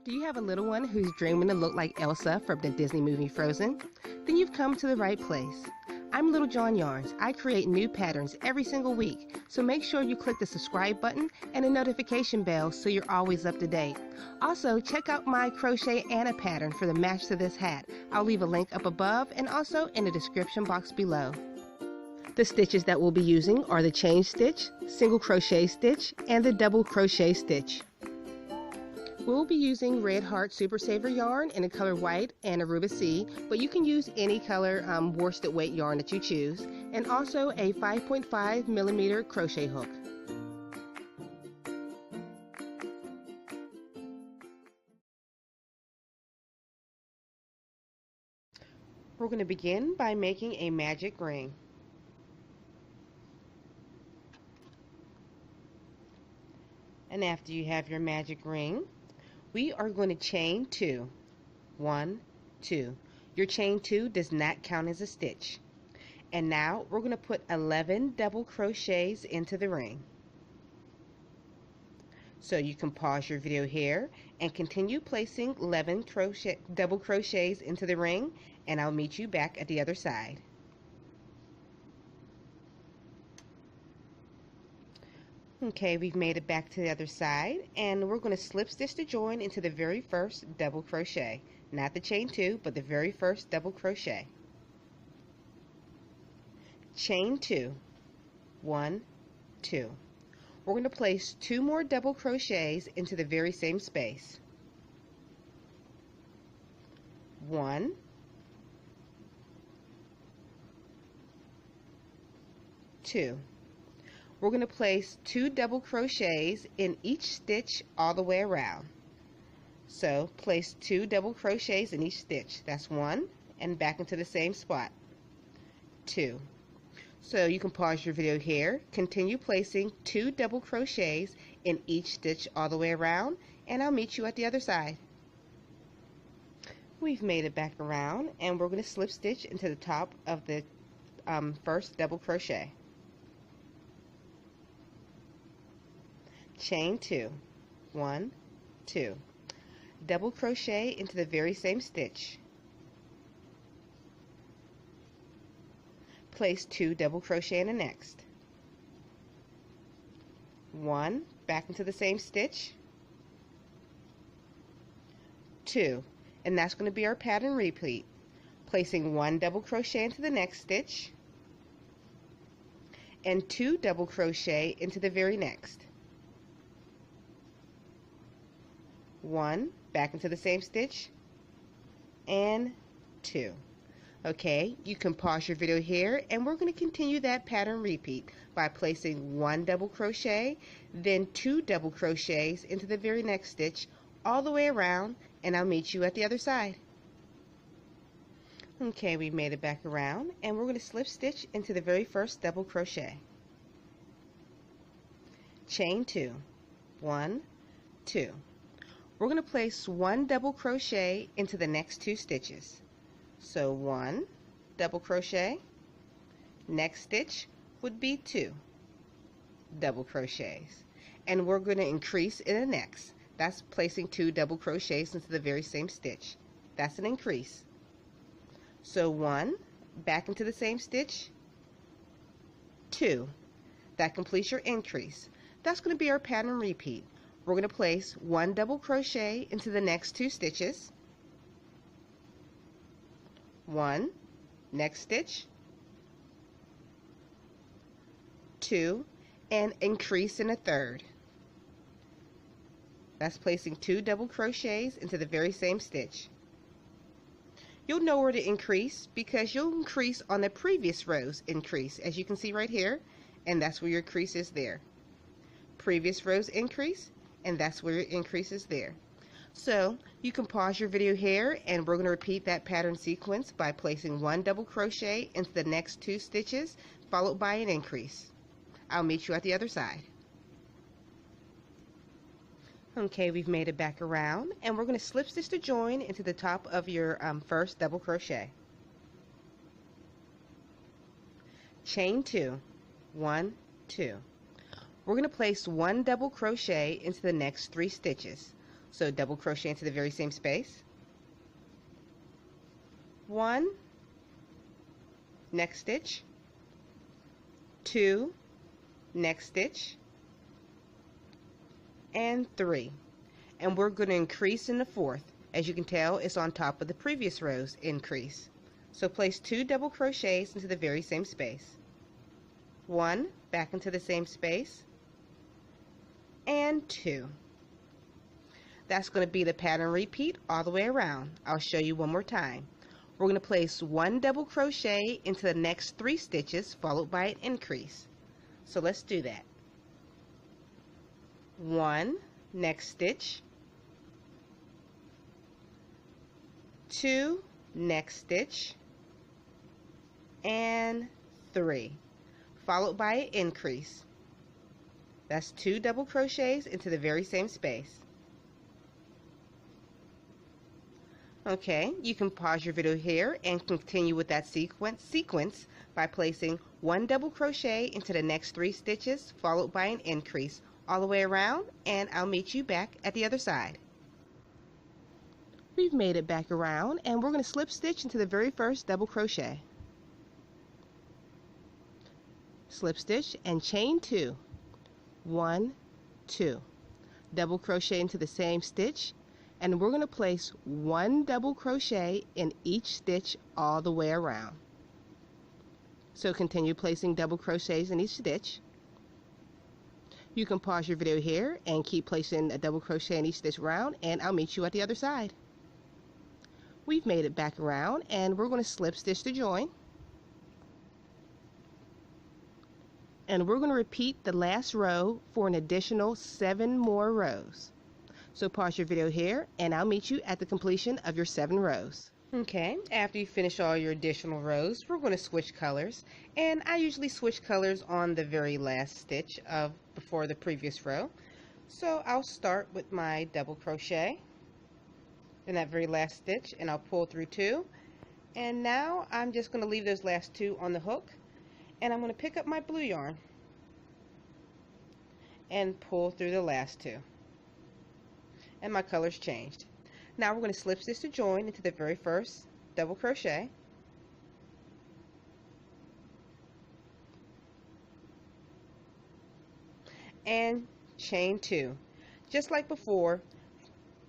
Do you have a little one who's dreaming to look like Elsa from the Disney movie Frozen? Then you've come to the right place. I'm Little John Yarns. I create new patterns every single week, so make sure you click the subscribe button and the notification bell so you're always up to date. Also, check out my Crochet Anna pattern for the match to this hat. I'll leave a link up above and also in the description box below. The stitches that we'll be using are the chain stitch, single crochet stitch, and the double crochet stitch. We'll be using Red Heart Super Saver yarn in the color white and Aruba Sea, but you can use any color worsted weight yarn that you choose, and also a 5.5 millimeter crochet hook. We're going to begin by making a magic ring. And after you have your magic ring, we are going to chain 2. 1, 2. Your chain 2 does not count as a stitch. And now we're going to put 11 double crochets into the ring. So you can pause your video here and continue placing 11 double crochets into the ring, and I'll meet you back at the other side. Okay, we've made it back to the other side, and we're going to slip stitch the join into the very first double crochet. Not the chain 2, but the very first double crochet. Chain 2. 1, 2. We're going to place 2 more double crochets into the very same space. 1, 2. We're going to place 2 double crochets in each stitch all the way around. So place 2 double crochets in each stitch. That's 1, and back into the same spot. 2. So you can pause your video here, continue placing 2 double crochets in each stitch all the way around, and I'll meet you at the other side. We've made it back around, and we're going to slip stitch into the top of the first double crochet. Chain 2. 1, 2. Double crochet into the very same stitch. Place 2 double crochet in the next. 1, back into the same stitch. 2, and that's going to be our pattern repeat. Placing 1 double crochet into the next stitch and 2 double crochet into the very next. 1, back into the same stitch, and 2. Okay, you can pause your video here, and we're going to continue that pattern repeat by placing 1 double crochet, then 2 double crochets into the very next stitch all the way around, and I'll meet you at the other side. Okay, we made it back around, and we're going to slip stitch into the very first double crochet. Chain 2. 1, 2. We're going to place 1 double crochet into the next 2 stitches. So 1 double crochet, next stitch would be 2 double crochets, and we're going to increase in the next. That's placing 2 double crochets into the very same stitch. That's an increase. So 1, back into the same stitch, 2. That completes your increase. That's going to be our pattern repeat. We're going to place 1 double crochet into the next 2 stitches. 1, next stitch, 2, and increase in a third. That's placing 2 double crochets into the very same stitch. You'll know where to increase because you'll increase on the previous row's increase, as you can see right here, and that's where your crease is there. Previous row's increase, and that's where your increase is there. So you can pause your video here, and we're going to repeat that pattern sequence by placing 1 double crochet into the next 2 stitches followed by an increase. I'll meet you at the other side. Okay, we've made it back around, and we're going to slip stitch the join into the top of your first double crochet. Chain 2. 1, 2. We're going to place 1 double crochet into the next 3 stitches. So double crochet into the very same space. 1, next stitch, 2, next stitch, and 3. And we're going to increase in the 4th. As you can tell, it's on top of the previous row's increase. So place 2 double crochets into the very same space. 1, back into the same space, and 2. That's going to be the pattern repeat all the way around. I'll show you one more time. We're going to place 1 double crochet into the next 3 stitches followed by an increase. So let's do that. 1, next stitch, 2, next stitch, and 3, followed by an increase. That's 2 double crochets into the very same space. Okay, you can pause your video here and continue with that sequence by placing 1 double crochet into the next 3 stitches followed by an increase all the way around, and I'll meet you back at the other side. We've made it back around, and we're going to slip stitch into the very first double crochet. Slip stitch and chain 2. 1, 2. Double crochet into the same stitch, and we're going to place 1 double crochet in each stitch all the way around. So continue placing double crochets in each stitch. You can pause your video here and keep placing a double crochet in each stitch around, and I'll meet you at the other side. We've made it back around, and we're going to slip stitch to join. And we're going to repeat the last row for an additional 7 more rows. So pause your video here, and I'll meet you at the completion of your 7 rows. Okay, after you finish all your additional rows, we're going to switch colors, and I usually switch colors on the very last stitch before the previous row. So I'll start with my double crochet in that very last stitch, and I'll pull through 2, and now I'm just going to leave those last 2 on the hook, and I'm going to pick up my blue yarn and pull through the last 2, and my color's changed. Now we're going to slip stitch to join into the very first double crochet, and chain 2. Just like before,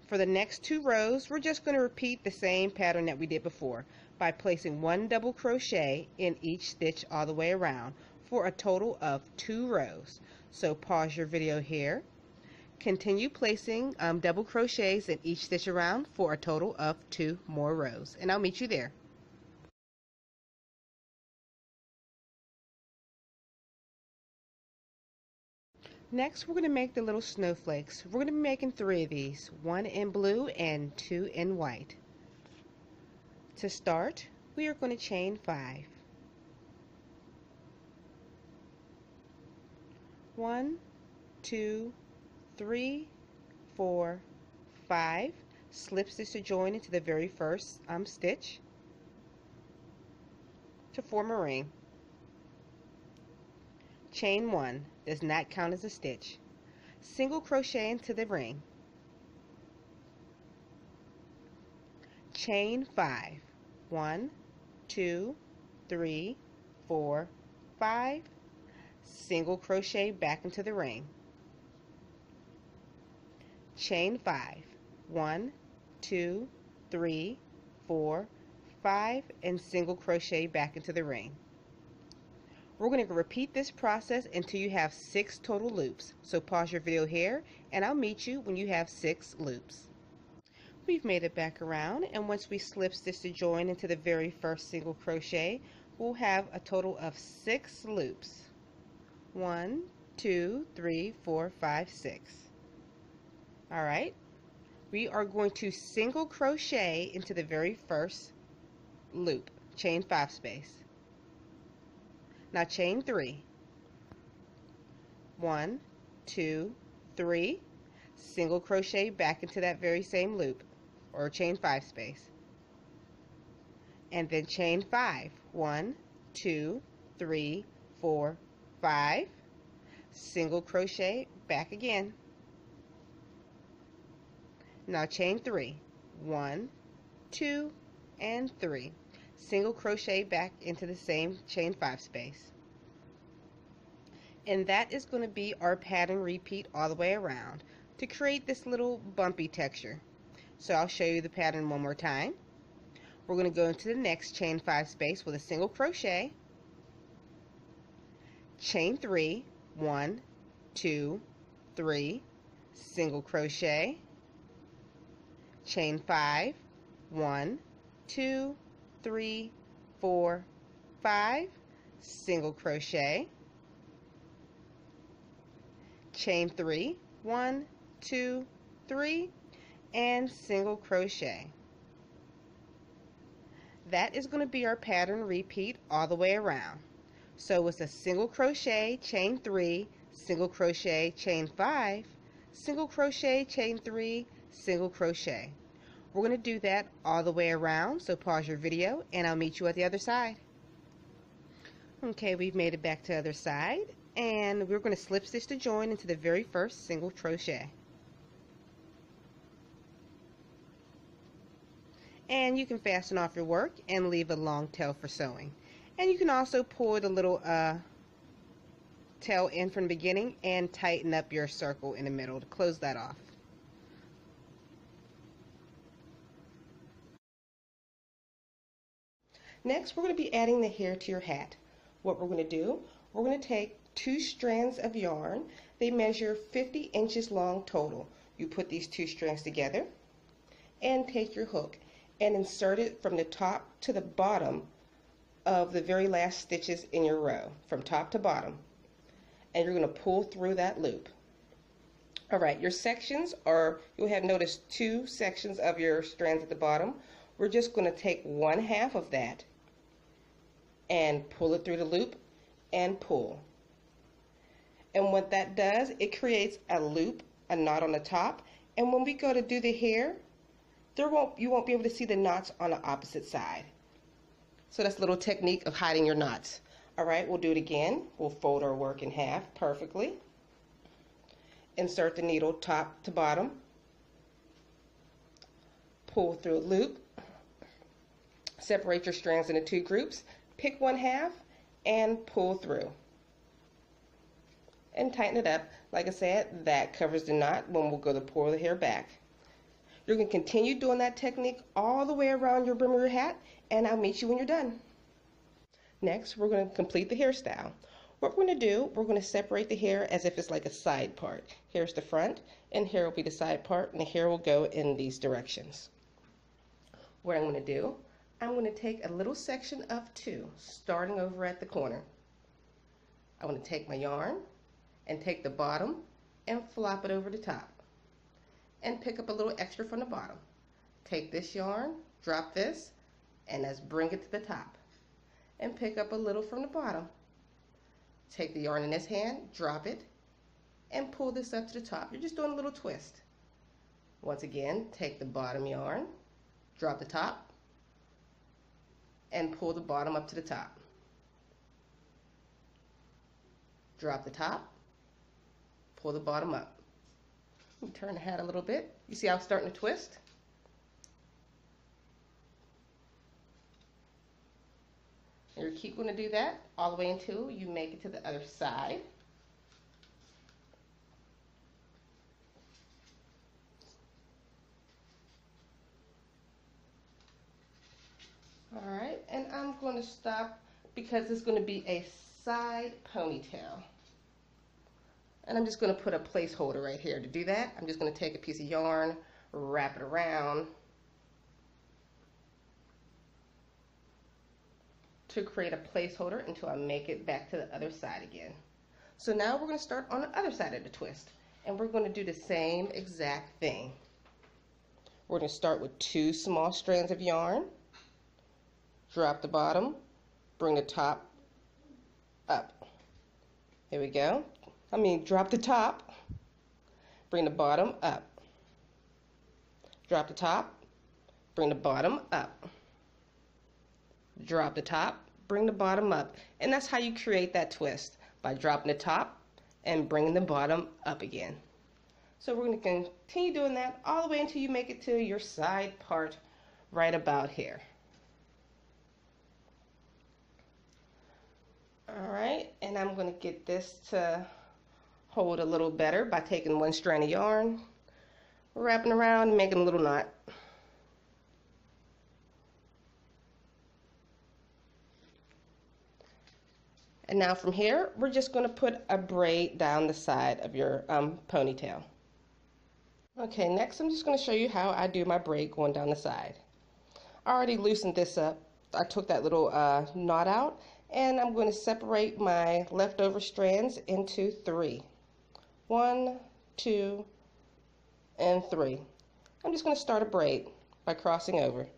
for the next 2 rows, we're just going to repeat the same pattern that we did before by placing 1 double crochet in each stitch all the way around for a total of 2 rows. So pause your video here. Continue placing double crochets in each stitch around for a total of 2 more rows, and I'll meet you there. Next, we're going to make the little snowflakes. We're going to be making 3 of these, 1 in blue and 2 in white. To start, we are going to chain 5. 1, 2, 3, 4, 5. Slip stitch to join into the very first stitch to form a ring. Chain 1, does not count as a stitch. Single crochet into the ring. Chain 5. 1, 2, 3, 4, 5. Single crochet back into the ring. Chain 5. 1, 2, 3, 4, 5, and single crochet back into the ring. We're going to repeat this process until you have 6 total loops. So pause your video here, and I'll meet you when you have 6 loops. We've made it back around, and once we slip stitch to join into the very first single crochet, we'll have a total of 6 loops. 1, 2, 3, 4, 5, 6. Alright, we are going to single crochet into the very first loop, chain 5 space. Now chain 3. 1, 2, 3, single crochet back into that very same loop, or chain 5 space. And then chain 5. 1, 2, 3, 4, 5, single crochet back again. Now chain 3. 1, 2, and 3. Single crochet back into the same chain 5 space. And that is going to be our pattern repeat all the way around to create this little bumpy texture. So I'll show you the pattern one more time. We're going to go into the next chain 5 space with a single crochet, chain 3, 1, 2, 3, single crochet, chain 5, 1, 2, 3, 4, 5, single crochet, chain 3, 1, 2, 3, and single crochet. That is going to be our pattern repeat all the way around. So it's a single crochet, chain 3, single crochet, chain 5, single crochet, chain 3, single crochet. We're going to do that all the way around, so pause your video and I'll meet you at the other side. Okay, we've made it back to the other side, and we're going to slip stitch to join into the very first single crochet. And you can fasten off your work and leave a long tail for sewing. And you can also pull the little tail in from the beginning and tighten up your circle in the middle to close that off. Next, we're going to be adding the hair to your hat. What we're going to do, we're going to take 2 strands of yarn. They measure 50 inches long total. You put these 2 strands together and take your hook and insert it from the top to the bottom of the very last stitches in your row, from top to bottom. And you're going to pull through that loop. Alright, your sections are, you'll have noticed 2 sections of your strands at the bottom. We're just going to take 1/2 of that and pull it through the loop and pull. And what that does, it creates a loop, a knot on the top, and when we go to do the hair, you won't be able to see the knots on the opposite side. So that's a little technique of hiding your knots. Alright, we'll do it again. We'll fold our work in half perfectly. Insert the needle top to bottom. Pull through a loop. Separate your strands into 2 groups. Pick 1/2 and pull through. And tighten it up. Like I said, that covers the knot when we'll go to pull the hair back. You're going to continue doing that technique all the way around your brim of your hat, and I'll meet you when you're done. Next, we're going to complete the hairstyle. What we're going to do, we're going to separate the hair as if it's like a side part. Here's the front, and here will be the side part, and the hair will go in these directions. What I'm going to do, I'm going to take a little section of 2, starting over at the corner. I'm going to take my yarn and take the bottom and flop it over the top. And pick up a little extra from the bottom. Take this yarn, drop this, and let's bring it to the top. And pick up a little from the bottom. Take the yarn in this hand, drop it, and pull this up to the top. You're just doing a little twist. Once again, take the bottom yarn, drop the top, and pull the bottom up to the top. Drop the top, pull the bottom up. Turn the hat a little bit. You see how it's starting to twist? And you keep going to do that all the way until you make it to the other side. Alright, and I'm going to stop because it's going to be a side ponytail. And I'm just going to put a placeholder right here. To do that, I'm just going to take a piece of yarn, wrap it around to create a placeholder until I make it back to the other side again. So now we're going to start on the other side of the twist, and we're going to do the same exact thing. We're going to start with 2 small strands of yarn, drop the bottom, bring the top up. Here we go. Drop the top, bring the bottom up. Drop the top, bring the bottom up. Drop the top, bring the bottom up. And that's how you create that twist, by dropping the top and bringing the bottom up again. So we're going to continue doing that all the way until you make it to your side part right about here. Alright, and I'm going to get this to hold a little better by taking one strand of yarn, wrapping around and making a little knot. And now from here, we're just going to put a braid down the side of your ponytail. Okay, next I'm just going to show you how I do my braid going down the side. I already loosened this up. I took that little knot out, and I'm going to separate my leftover strands into 3. 1, 2, and 3. I'm just going to start a braid by crossing over.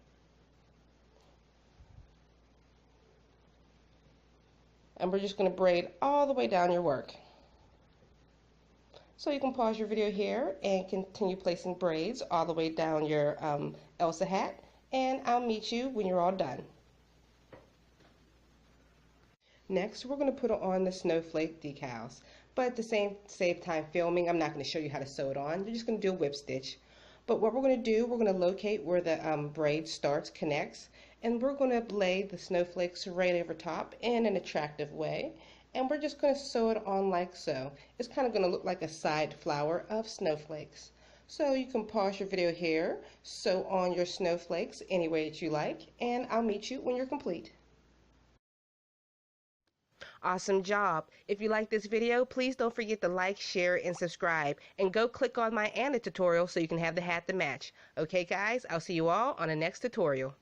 And we're just going to braid all the way down your work. So you can pause your video here and continue placing braids all the way down your Elsa hat, and I'll meet you when you're all done. Next, we're going to put on the snowflake decals, but at the same time filming, I'm not going to show you how to sew it on. You're just going to do a whip stitch. But what we're going to do, we're going to locate where the braid starts, connects, and we're going to lay the snowflakes right over top in an attractive way. And we're just going to sew it on like so. It's kind of going to look like a side flower of snowflakes. So you can pause your video here, sew on your snowflakes any way that you like, and I'll meet you when you're complete. Awesome job. If you like this video, please don't forget to like, share, and subscribe. And go click on my Anna tutorial so you can have the hat to match. Okay guys, I'll see you all on the next tutorial.